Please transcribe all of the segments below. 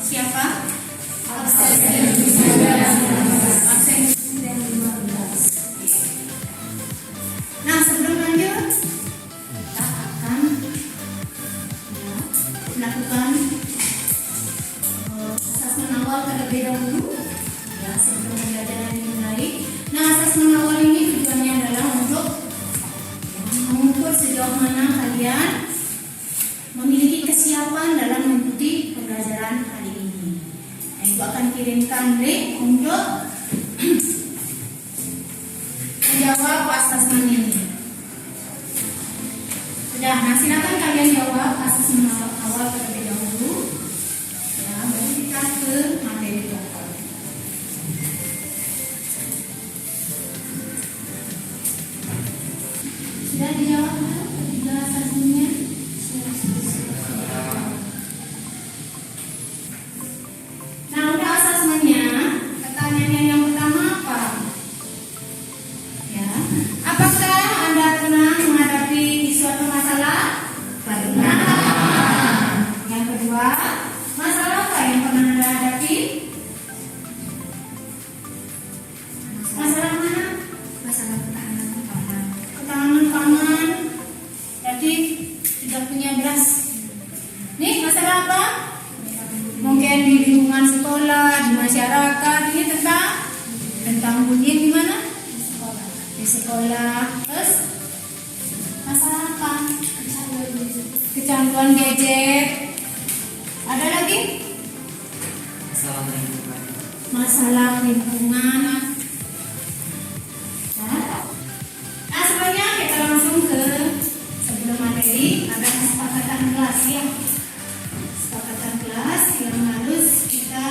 Siapa? Absen 15. Nah, sebelum lanjut, kita akan melakukan asesmen awal terlebih dahulu. Ya, sebelum pembelajaran dimulai. Nah, asesmen awal ini tujuannya adalah untuk mengukur sejauh mana kalian memiliki kesiapan dalam mengikuti pembelajaran hari ini. Nah, Ibu akan kirimkan link untuk menjawab asesmen ini. Sudah, nah silakan kalian jawab asesmen awal terlebih dahulu. Ya, baru kita ke materi pokok. Sudah dijawab ketiga asesmennya? Nah, udah asesmennya. Pertanyaan yang pertama apa? Ya, apakah Anda pernah menghadapi suatu masalah? Pernah. Yang kedua, masalah apa yang pernah Anda hadapi? Masalah mana? Masalah ketahanan pangan. Ketahanan pangan. Jadi tidak punya beras. Nih, masalah apa? Mungkin di lingkungan sekolah, di masyarakat. Ini tentang bullying di mana? Di sekolah. Terus masalah apa? Kecanduan gadget. Ada lagi? Masalah lingkungan. Nah, sebenarnya kita langsung ke sebelum materi ada kesepakatan kelas ya. Kesepakatan kelas yang harus kita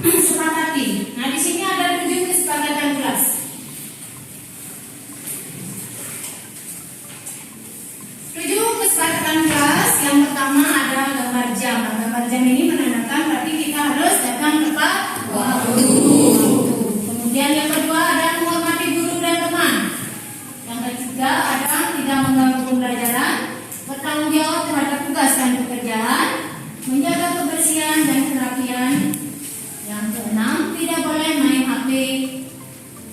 sepakati. Nah, di sini ada 7 kesepakatan kelas. 7 kesepakatan kelas. Yang pertama ada gambar jam. Nah, gambar jam ini menandakan berarti kita harus datang tepat waktu. Kemudian yang kedua ada menghormati guru dan teman. Yang ketiga ada tidak mengganggu pembelajaran, bertanggung jawab terhadap tugas dan pekerjaan, menjaga kebersihan dan kerapian. Yang keenam, tidak boleh main HP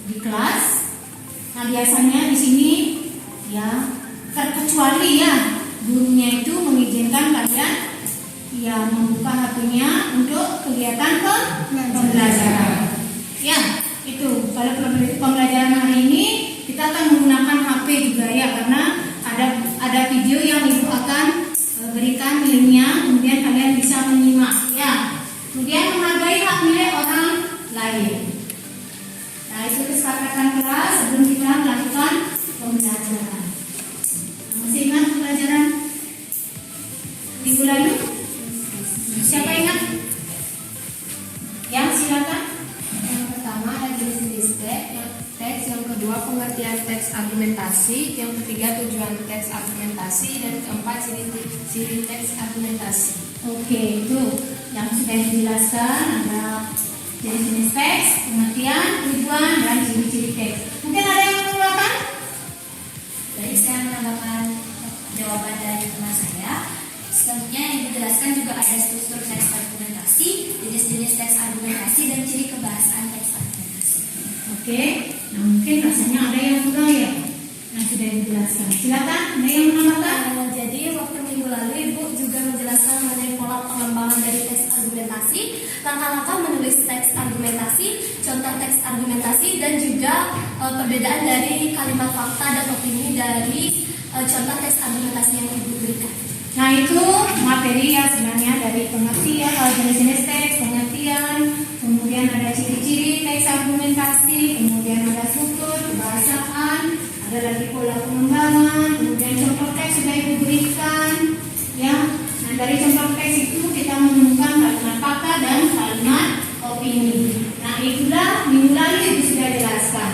di kelas. Nah, biasanya di sini ya terkecuali ya gurunya itu mengizinkan kalian ya membuka HP-nya untuk kegiatan pembelajaran. Ya, itu kalau pembelajaran hari ini kita akan menggunakan HP juga ya, karena ada video yang Ibu akan berikan linknya, kemudian kalian bisa menyimak ya. Kemudian menghargai hak milik orang lain. Nah, itu kesepakatan kelas sebelum kita melakukan pembelajaran. Masih ingat pembelajaran minggu lalu? Siapa ingat? Ya, silakan. Yang pertama ada jenis-jenis teks, yang kedua pengertian teks argumentasi, yang ketiga tujuan teks argumentasi, dan keempat ciri teks argumentasi. Oke, itu yang sudah dijelaskan, ada jenis-jenis teks, pengertian, tujuan, dan ciri-ciri teks. Mungkin ada yang menambahkan? Jadi saya menambahkan jawaban dari teman saya. Selanjutnya yang dijelaskan juga ada struktur teks argumentasi, jenis-jenis teks argumentasi, dan ciri kebahasaan teks argumentasi. Oke, nah mungkin rasanya ada yang kurang ya, yang sudah dijelaskan. Silakan, ada yang menambahkan? Jadi waktu minggu lalu Ibu juga menjelaskan mengenai pola pengembangan dari teks argumentasi, langkah-langkah menulis teks argumentasi, contoh teks argumentasi, dan juga perbedaan dari kalimat fakta dan opini dari contoh teks argumentasi yang Ibu berikan. Nah, itu materi ya sebenarnya dari pengertian, jenis-jenis teks, pengertian, kemudian ada ciri-ciri teks argumentasi, kemudian ada struktur, kebahasaan, ada lagi pola pengembangan, kemudian contoh teks sudah Ibu berikan, ya. Nah, dari contoh teks itu kita menemukan kalimat fakta dan kalimat opini. Nah, itulah minggu lalu Ibu sudah jelaskan.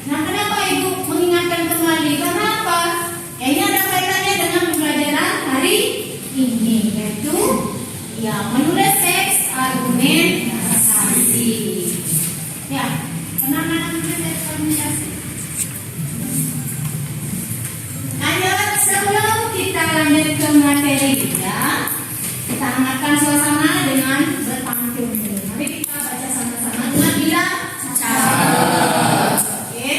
Nah, kenapa Ibu mengingatkan kembali? Karena apa? Ya, ini ada kaitannya dengan pembelajaran hari ini, yaitu ya menulis teks argumentasi. Ya, kenapa menulis teks argumentasi? Lanjut, sebelum kita lanjut ke materi ya, kita hangatkan suasana dengan berpantun dulu. Mari kita baca sama-sama dengan bilang oke.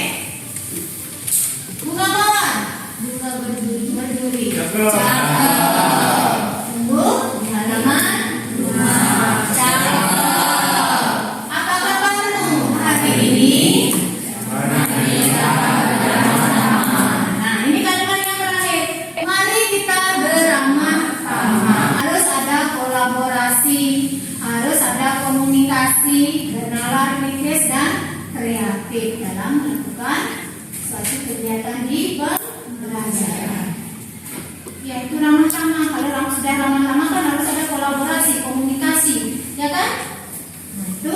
Bunga mawar, bunga berduri. Tumbuh di halaman rumah. Apa kabarmu hari ini? Nah, ini kalimat yang terakhir. Mari kita beramah-tamah. Harus ada kolaborasi, harus ada komunikasi, bernalar, kritis dan kreatif dalam melakukan suatu kegiatan di pembelajaran. Yaitu ramah-tamah. Kalau sudah ramah-tamah kan harus ada kolaborasi, komunikasi, ya kan? Nah itu.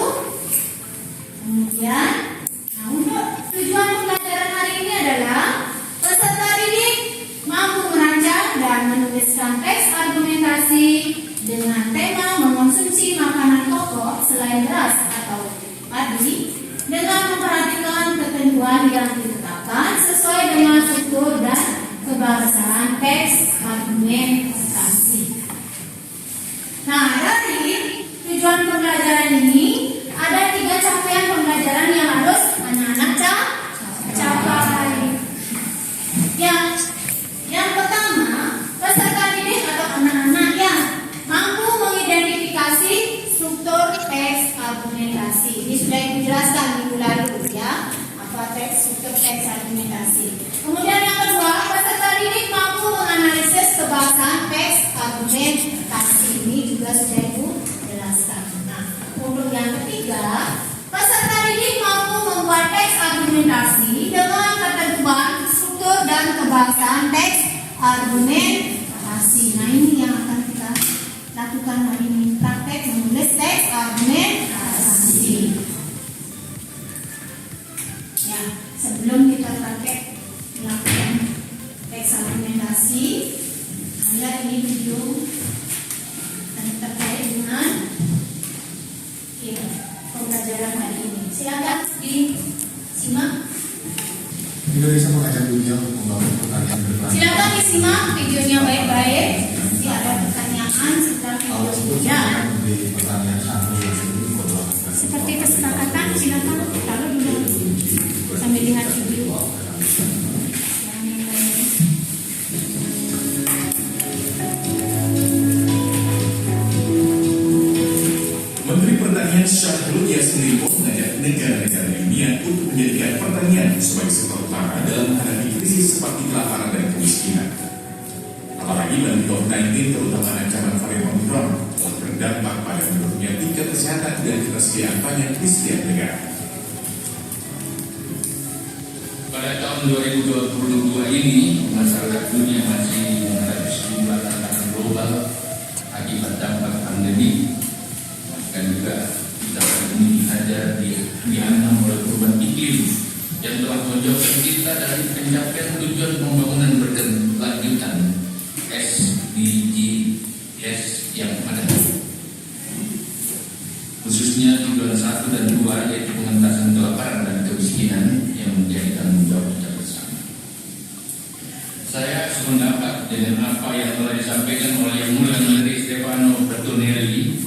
Kemudian, nah untuk tujuan pembelajaran hari ini adalah peserta didik mampu merancang dan menuliskan teks argumentasi dengan tema mengonsumsi makanan pokok selain beras atau padi dengan memperhatikan ketentuan yang ditetapkan sesuai dengan struktur dan kebangsaan teks argumentasi. Nah, dari tujuan pembelajaran ini ada 3 capaian pembelajaran yang harus anak-anak capai. Yang pertama, peserta didik atau anak-anak yang mampu mengidentifikasi struktur teks argumentasi. Ini sudah Ibu jelaskan minggu lalu ya, apa struktur teks argumentasi. Kemudian yang kedua, peserta didik mampu menganalisis kebangsaan teks argumentasi. Ini juga sudah Ibu jelaskan. Nah, untuk yang ketiga, peserta didik mampu membuat teks argumentasi dengan ketentuan struktur dan kebangsaan teks argumentasi. Nah, ini yang akan kita lakukan hari ini, praktek menulis teks argumentasi. Ya, sebelum kita praktek melakukan teks argumentasi, lihat ini video terkait dengan pembelajaran hari ini. Silakan disimak. Indonesia mengajak dunia untuk membangun pertanian berkelanjutan. Silakan disimak videonya baik-baik. Nanti ada pertanyaan setelah videonya. Di pertanian anggur yang sendiri merupakan Seperti kesepakatan, silakan taruh dulu sambil lihat video. Menteri Pertanian Syahrul Yassin Limpo mengajak negara-negara dunia untuk menjadikan pertanian sebagai sektor utama dalam menghadapi krisis seperti kelaparan dan kemiskinan. Apalagi pandemi COVID-19 terutama ancaman varian Omicron telah berdampak pada menurunnya tingkat kesehatan dan ketersediaan pangan di setiap negara. Pada tahun 2022 ini, masyarakat dunia masih menghadapi sejumlah tantangan global akibat dampak pandemi. Dan juga kita ini ada dihantam oleh perubahan iklim yang telah menjauhkan kita dari pencapaian tujuan pembangunan berkelanjutan SDGs yang ada. Khususnya tujuan 1 dan 2 yaitu pengentasan kelaparan dan kemiskinan yang menjadi tanggung jawab kita bersama. Saya sependapat dengan apa yang telah disampaikan oleh Yang Mulia Menteri Stefano Bertonelli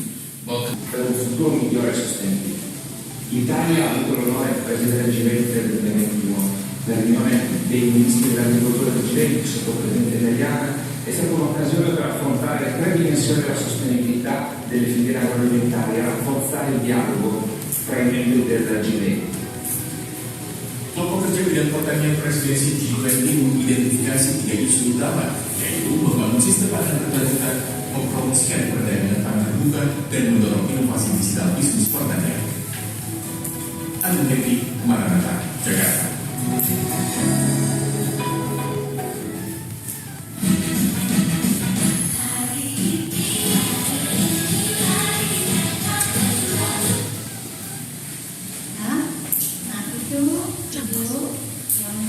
bahwa per un futuro migliore e sostenibile. L'Italia ha avuto l'onore di presiedere il G20 del 2021. La riunione dei ministri dell'agricoltura del G20 sotto presidenza italiana è stata un'occasione per affrontare le 3 dimensioni della sostenibilità delle filiere agroalimentari e rafforzare il dialogo tra i membri del G20. Kelompok kerja bidang pertanian presidensi G20 mengidentifikasi 3 isu utama, yaitu membangun sistem pangan berkelanjutan, mempromosikan perdagangan pangan terbuka, dan mendorong inovasi digital bisnis pertanian. Agung Happy, Maranatha, Jakarta. Nah, itu video yang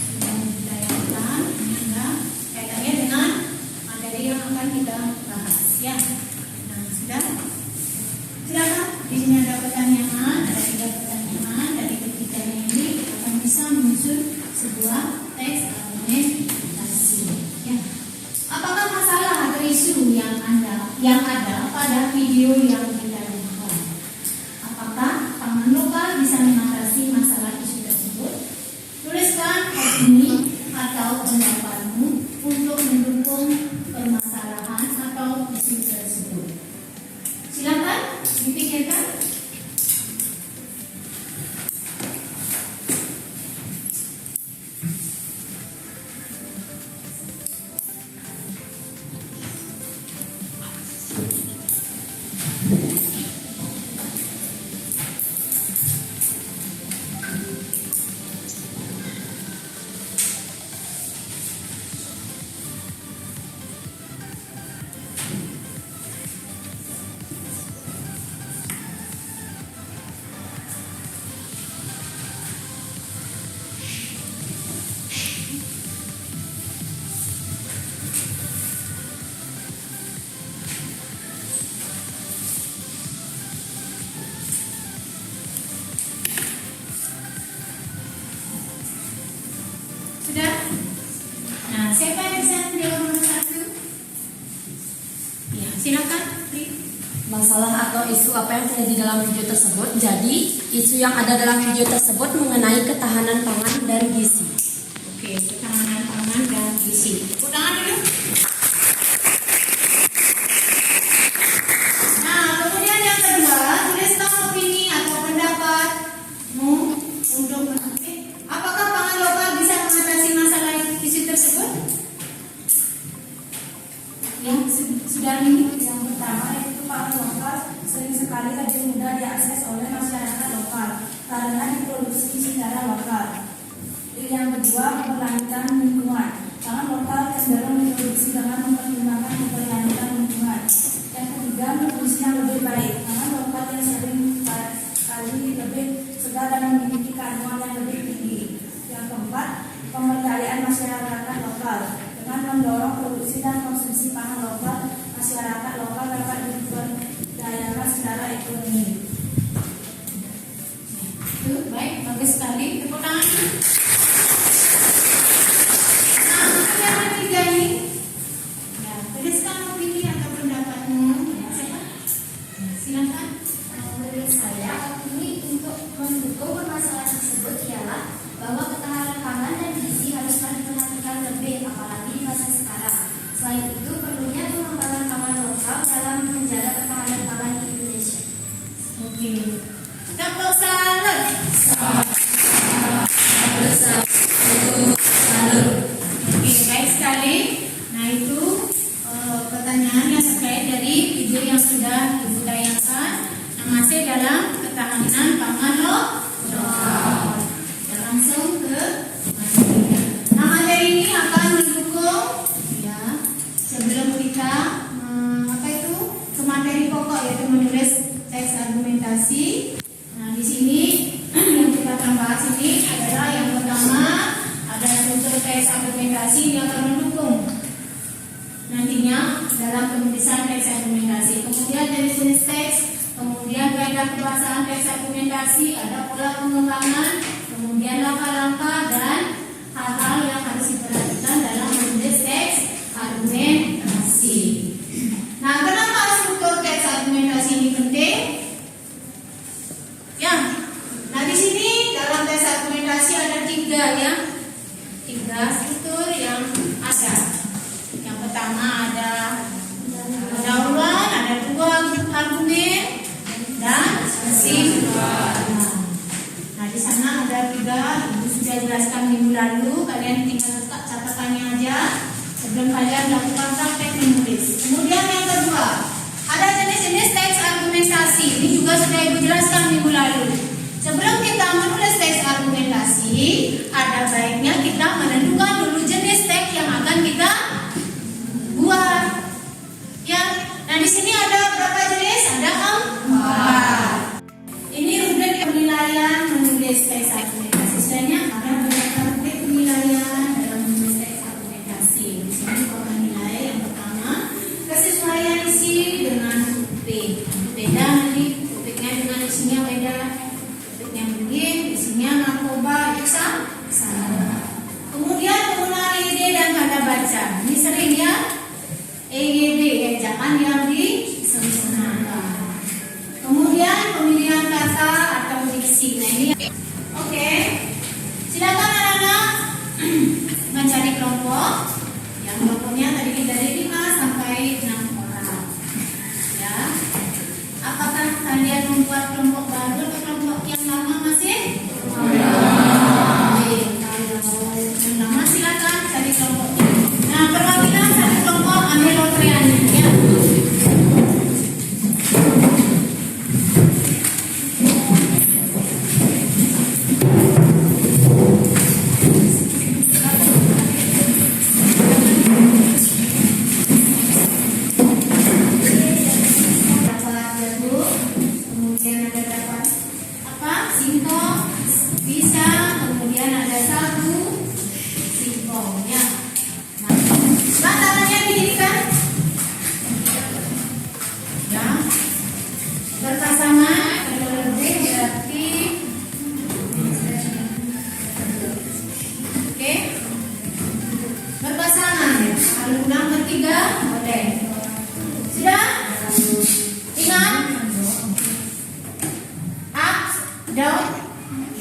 sudah ditayangkan. Ini adalah kaitannya dengan materi yang akan kita bahas ya. Nah, sudah. Silakan. Di sini ada pertanyaan, ada 3 pertanyaan dari ketiganya ini akan bisa menyusun sebuah teks argumentasi. Ya. Apakah masalah atau isu yang Anda yang ada pada video yang kita lihat. Apakah pangan lokal bisa mengatasi masalah isu tersebut? Tuliskan opini atau pendapatmu untuk mendukung permasalahan atau isu tersebut. Silakan dipikirkan. Sudah? Nah, siapa yang bisa menjawab nomor 1? Ya, silakan. Pri. Masalah atau isu apa yang terjadi dalam video tersebut. Jadi, isu yang ada dalam video tersebut mengenai ketahanan pangan dan gizi. Oke, ketahanan pangan dan gizi. Tepuk tangan dulu. Nah, kemudian yang kedua, tuliskan opini atau pendapatmu untuk menentukan apakah pangan lokal bisa mengatasi masalah isu tersebut? Yang sudah ini. Yang pertama yaitu pangan lokal sering sekali lebih mudah diakses oleh masyarakat lokal karena diproduksi secara lokal. Yang kedua, memperlanjutkan lingkungan. Pangan lokal cenderung diproduksi dengan mempertimbangkan keberlanjutan lingkungan. Yang ketiga, nutrisi yang lebih baik. Pangan lokal yang sering kali lebih segar dan memiliki kandungan yang lebih tinggi. Yang keempat, pemberdayaan masyarakat lokal. Dengan mendorong produksi dan konsumsi pangan lokal, masyarakat lokal dapat diberdayakan secara ekonomi. Itu baik, bagus sekali. Tepuk tangan. Nah, untuk yang ketiga ini, ya, tuliskan opini atau pendapatmu. Ya, siapa? Ya, silakan. Menurut saya, opini untuk mendukung permasalahan tersebut ialah bahwa ketahanan pangan dan gizi haruslah diperhatikan lebih, apalagi di masa sekarang. Selain itu, perlunya pengembangan pangan lokal dalam menjaga ketahanan pangan di Indonesia. Oke. Tepuk salut. Oke, baik sekali. Nah, itu pertanyaan yang terkait dari video yang sudah Ibu tayangkan. Nah, masih dalam ketahanan pangan lokal. Kita langsung ke materi. Nah, materi ini akan mendukung ya sebelum kita ke materi pokok yaitu menulis teks argumentasi. Nah, di sini yang kita akan bahas ini adalah yang pertama ada struktur teks argumentasi yang akan mendukung nantinya dalam penulisan teks argumentasi. Kemudian jenis-jenis teks, kemudian kaidah kebahasaan teks argumentasi, ada pola pengembangan, kemudian langkah-langkah dan hal-hal yang harus diperhatikan dalam menulis teks argumentasi. Nah, kenapa struktur teks argumentasi ini penting? Ya, nah di sini dalam teks argumentasi ada tiga struktur yang ada. Yang pertama ada pendahuluan, ada dua argumen dan kesimpulan. Nah, di sana ada tiga, Ibu sudah jelaskan minggu lalu. Kalian tinggal letak catatannya aja sebelum kalian melakukan praktek menulis. Kemudian yang kedua, ada jenis-jenis teks argumentasi. Ini juga sudah Ibu jelaskan minggu lalu. Sebelum kita menulis teks argumentasi, ada baiknya kita menentukan dulu jenis teks yang akan kita buat. Ya, nah di sini ada berapa jenis? Ada 4. Ini rubrik penilaian menulis teks argumentasi. Sebenarnya ada beberapa rubrik penilaian dalam menulis teks argumentasi. Di sini kalau menilai yang pertama kesesuaian isi dengan topik. Beda nanti topiknya dengan isinya beda. Topiknya begini, isinya narkoba itu sama. Kemudian penggunaan ide dan kata baca. Ini sering ya. EYD, ejaan yang di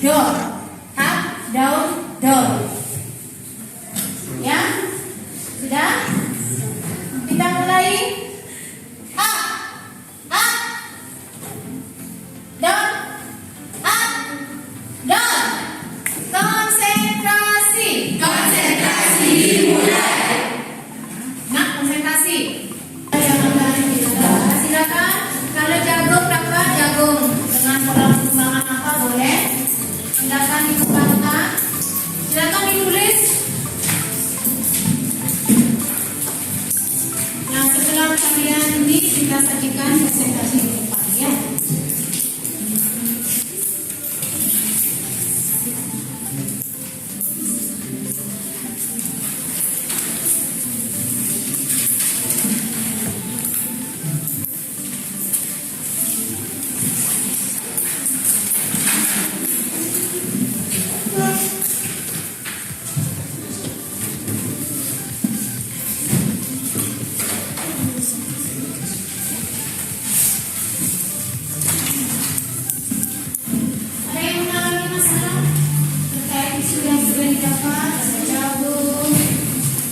door. Hak, daun, door. Ya, sudah? Kita mulai. A, door, door. Konsentrasi. Konsentrasi dimulai. Nah, konsentrasi. Silakan. Kalau jagung dapat jagung dengan pola perkembangan apa boleh? Silakan dikembangkan. Silakan ditulis. Nah, setelah kalian ini kita sajikan presentasi di depan ya. Ada yang mengalami masalah terkait isu yang sudah didapat? Ada jagung,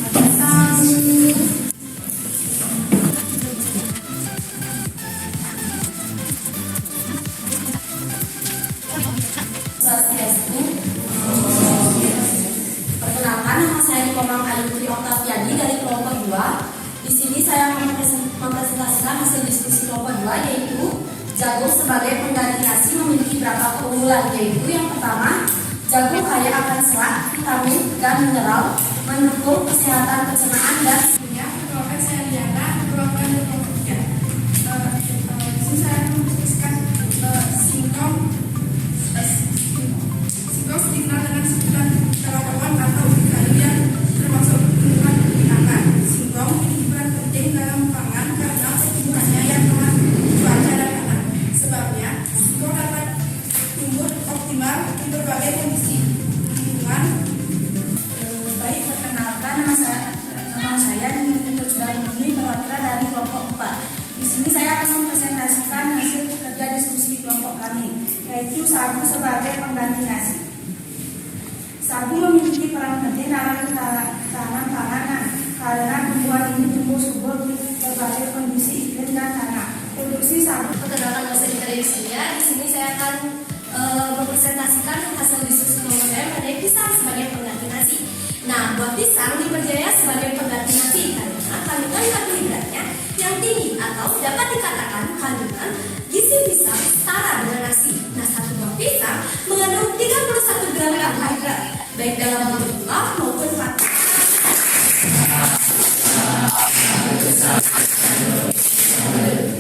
ada sagu. Swastiastu. Perkenalkan, nama saya Dikomang Ayu Putri Oktaviani dari kelompok 2. Di sini saya mempresentasikan hasil diskusi kelompok 2, yaitu jagung sebagai pengganti nasi memiliki beberapa keunggulan, yaitu yang pertama, jagung kaya akan serat, vitamin, dan mineral, mendukung kesehatan pencernaan dan Ya, perkenalkan saya Diana, merupakan kelompok 3. Di sini saya akan menjelaskan singkong. Singkong dikenal dengan sebutan terawan atau kayu yang termasuk tumbuhan pinangan. Singkong memiliki peran penting dalam pangan karena pertumbuhannya yang tahan cuaca dan tanah. Sebabnya, singkong dapat tumbuh optimal di berbagai kondisi lingkungan. Baik, perkenalkan nama saya Nini sudah memenuhi perwakilan dari kelompok 4. Di sini saya akan mempresentasikan hasil kerja diskusi kelompok kami, yaitu sagu sebagai pengganti nasi. Sagu memiliki peran penting dalam ketahanan pangan karena tumbuhan ini tumbuh subur di berbagai kondisi iklim dan tanah. Produksi sagu. Perkenalkan nama saya Dita Yusia. Di sini saya akan mempresentasikan hasil diskusi kelompok saya mengenai pisang sebagai pengganti nasi. Nah, buah pisang dipercaya sebagai pengganti nasi karena kandungan karbohidratnya yang tinggi atau dapat dikatakan kandungan gizi pisang setara dengan nasi. Nah, satu buah pisang mengandung 31 gram karbohidrat, baik dalam bentuk buah maupun patah.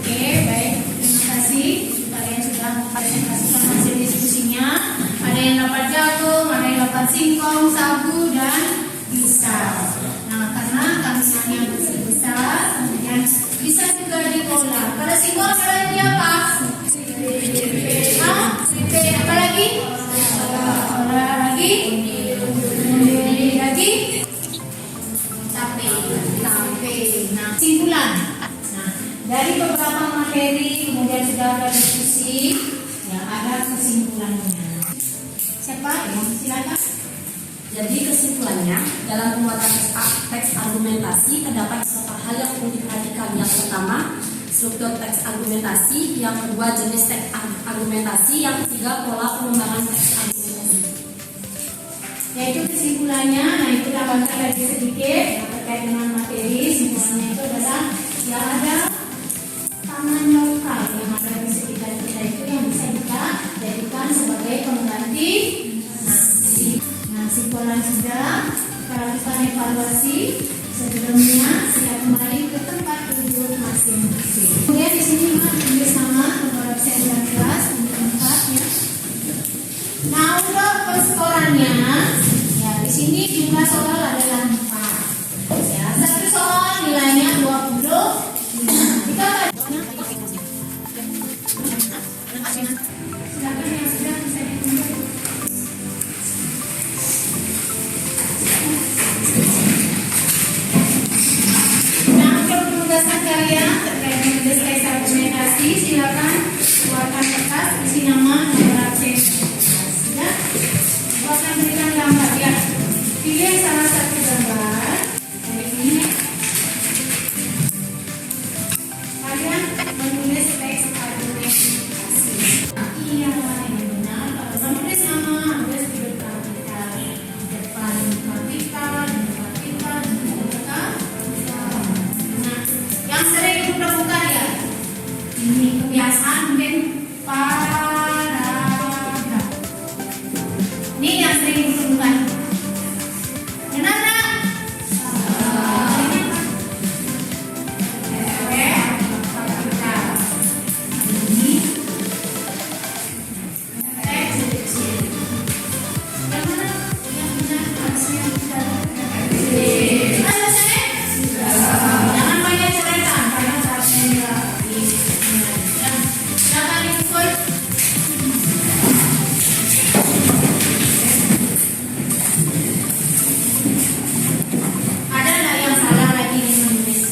Oke, baik. Terima kasih. Kalian sudah mempresentasikan hasil diskusinya. Ada yang dapat jagung, ada yang dapat singkong, sagu, dan pisang. Nah, karena kandungannya besar, kemudian bisa juga diolah. Pada singkong ada apa? Apa lagi? Lagi? Tape. Nah, simpulan. Nah, dari beberapa materi kemudian sudah ada diskusi, ya ada kesimpulannya. Siapa? Silakan. Jadi kesimpulannya, dalam pembuatan teks argumentasi terdapat beberapa hal yang perlu diperhatikan. Yang pertama, struktur teks argumentasi. Yang kedua, jenis teks argumentasi. Yang ketiga, pola pengembangan teks argumentasi. Yaitu kesimpulannya, nah itu dapatkan lagi sedikit terkait dengan materi. Simpulannya itu adalah ya ada pangan lokal yang ada di sekitar kita itu yang bisa kita jadikan sebagai pengganti nasi. Nah, simpulan sudah, kita lakukan evaluasi. Sebelumnya siap kembali ke tempat duduk masing-masing. Kemudian di sini tulis nama nomor absen dan kelas untuk tempatnya. Nah, untuk perskorannya, ya di sini jumlah soal adalah 4. Ya, satu soal nilainya 20, ini kebiasaan mungkin paragraf. Ini yang sering ditemukan. Benar nggak? Jangan banyak coretan karena saatnya silakan ikut. Ada nggak yang salah lagi nih menulis?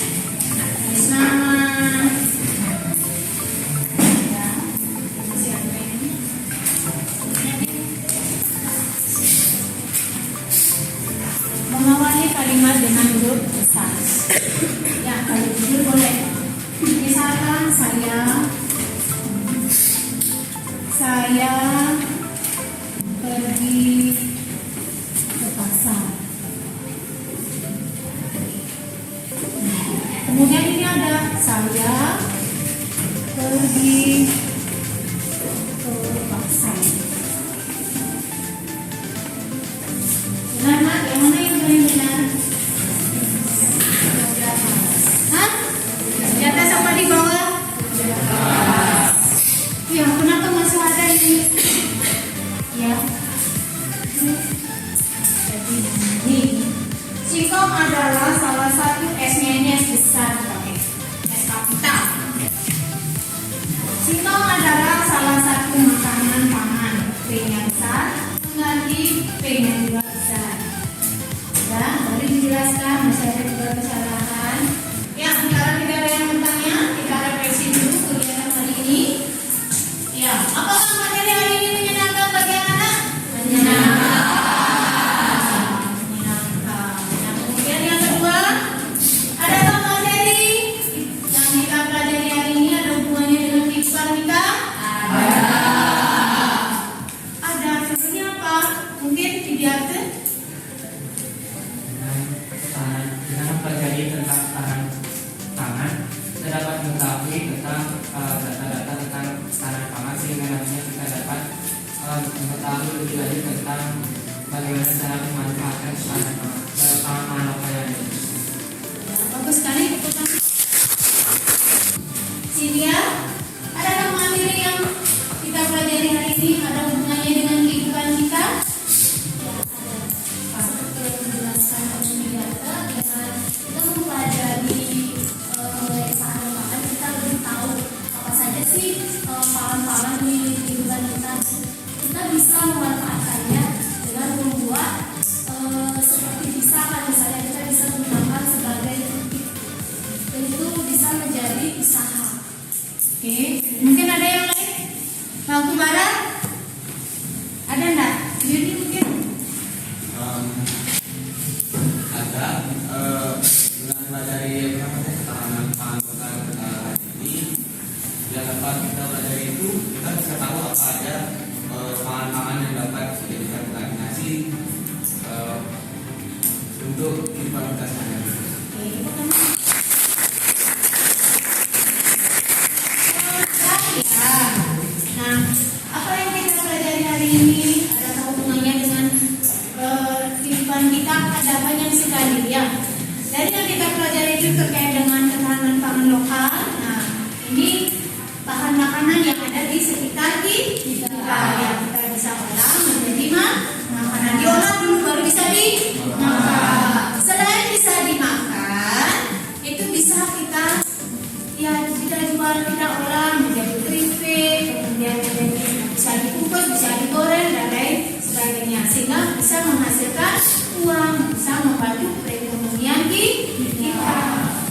Tulis nama. Ya, masih ada ini. Mengawali kalimat dengan huruf besar. Ya, kalau jujur boleh. Misalkan saya pergi ke pasar. Kemudian ini ada saya pergi ke pasar. Benar nggak? Yang mana yang paling benar? Hah? Di atas apa di bawah? Ya, kenapa masih ada ini? Ya. Jadi ini singkong adalah salah satu S-nya ini S besar dipakai. S kapital. Singkong adalah salah satu makanan pangan. P-nya besar mengganti P-nya juga besar. Ya, boleh dijelaskan, masih ada juga kesalahan. Ya, sekarang tidak ada yang bertanya, kita refleksi dulu kegiatan hari ini. Ya, apakah materi hari ini menyenangkan bagi anak? Menyenangkan. Nah, kemudian yang kedua, adakah materi yang kita pelajari hari ini ada hubungannya dengan kehidupan kita? Ada. Contohnya apa? Mungkin dibiarkan. Dengan mempelajari tentang pangan, kita dapat mengetahui tentang data-data tentang ketahanan pangan, sehingga nantinya kita dapat mengetahui lebih lanjut tentang bagaimana cara memanfaatkan pangan lokal yang ada. Bagus sekali keputusan. Cynthia, adakah materi yang kita pelajari hari ini ada hubungannya dengan kehidupan kita? Seperti yang dijelaskan oleh Mediata, dengan kita mempelajari mengenai ketahanan pangan, kita lebih tahu apa saja sih pangan-pangan di kehidupan kita. Kita bisa memanfaatkannya dengan membuat seperti bisa kan, misalnya kita bisa menggunakan sebagai topik, dan itu bisa menjadi usaha. Oke, mungkin ada yang lain? Bangku barat? Ada enggak? Jadi mungkin Ada dengan pelajari ketahanan pangan lokal hari ini, yang dapat kita pelajari itu kita bisa tahu apa aja pangan-pangan yang dapat dijadikan koordinasi untuk kehidupan kita sehari-hari. oke, itu kan. Ya. Nah, apa yang kita pelajari hari ini ada hubungannya dengan kehidupan kita? Ada banyak sekali ya. Dari yang kita pelajari itu terkait dengan ketahanan pangan lokal. Nah, ini bahan makanan yang ada di sekitar kita. Ya, kita bisa olah menjadi makanan. Diolah dulu baru bisa dimakan. Selain bisa dimakan, itu bisa kita jual, kita olah menjadi keripik, kemudian bisa dikukus, bisa digoreng dan lain sebagainya, sehingga bisa menghasilkan uang, bisa membantu perekonomian kita.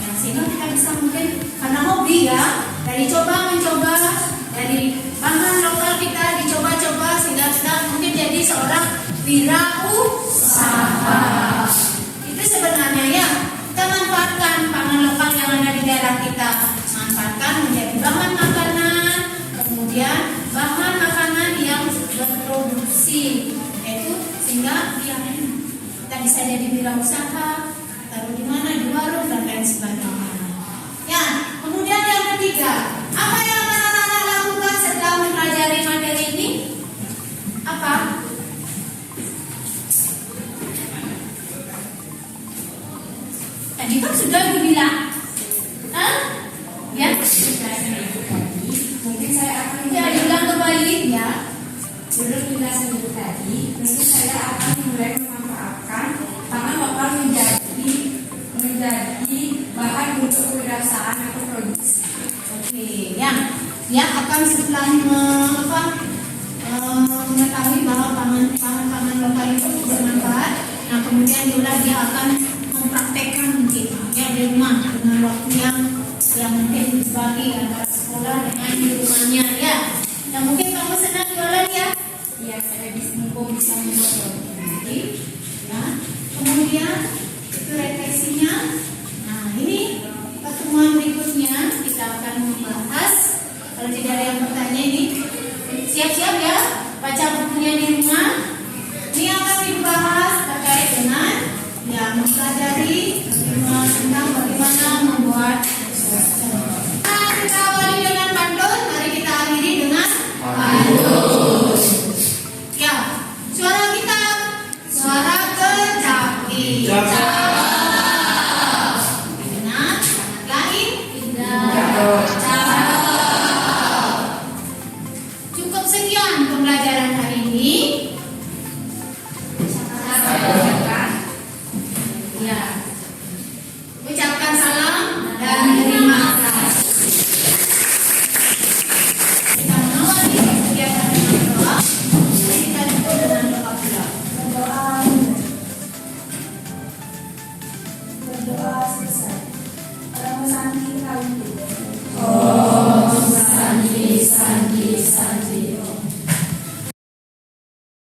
Ya, sehingga kita bisa mungkin karena hobi ya, dari mencoba dari bahan lokal kita dicoba-coba sehingga kita mungkin jadi seorang wirausaha. Itu sebenarnya ya, kita manfaatkan pangan lokal yang ada di daerah kita, manfaatkan menjadi bahan makanan, kemudian bahan makanan yang berproduksi, itu sehingga kita bisa jadi wirausaha, taruh di mana, di warung dan lain sebagainya. Ya, kemudian yang ketiga, apa yang Menurut penjelasan Ibu tadi, tentu saya akan mulai memanfaatkan pangan lokal menjadi bahan untuk kewirausahaan atau produksi. Oke, yang akan setelah mengetahui bahwa pangan lokal itu bermanfaat. Nah, kemudian dia akan mempraktekkan mungkin ya di rumah dengan waktu yang mungkin dibagi antara sekolah dengan di rumahnya ya. Nah, mungkin kamu senang jualan ya? Ya, saya mumpung bisa membuat Oke, ya. Kemudian itu refleksinya. Nah, ini pertemuan berikutnya kita akan membahas. Kalau tidak ada yang bertanya ini, siap-siap ya, baca bukunya di rumah. Ini akan dibahas terkait dengan mempelajari tentang bagaimana membuat poster. Nah, kita awali dengan pantun. Mari kita akhiri dengan pantun. Ya, suara kita, suara kecapi. Benar, lain, cukup sekian pembelajaran hari ini. Ya,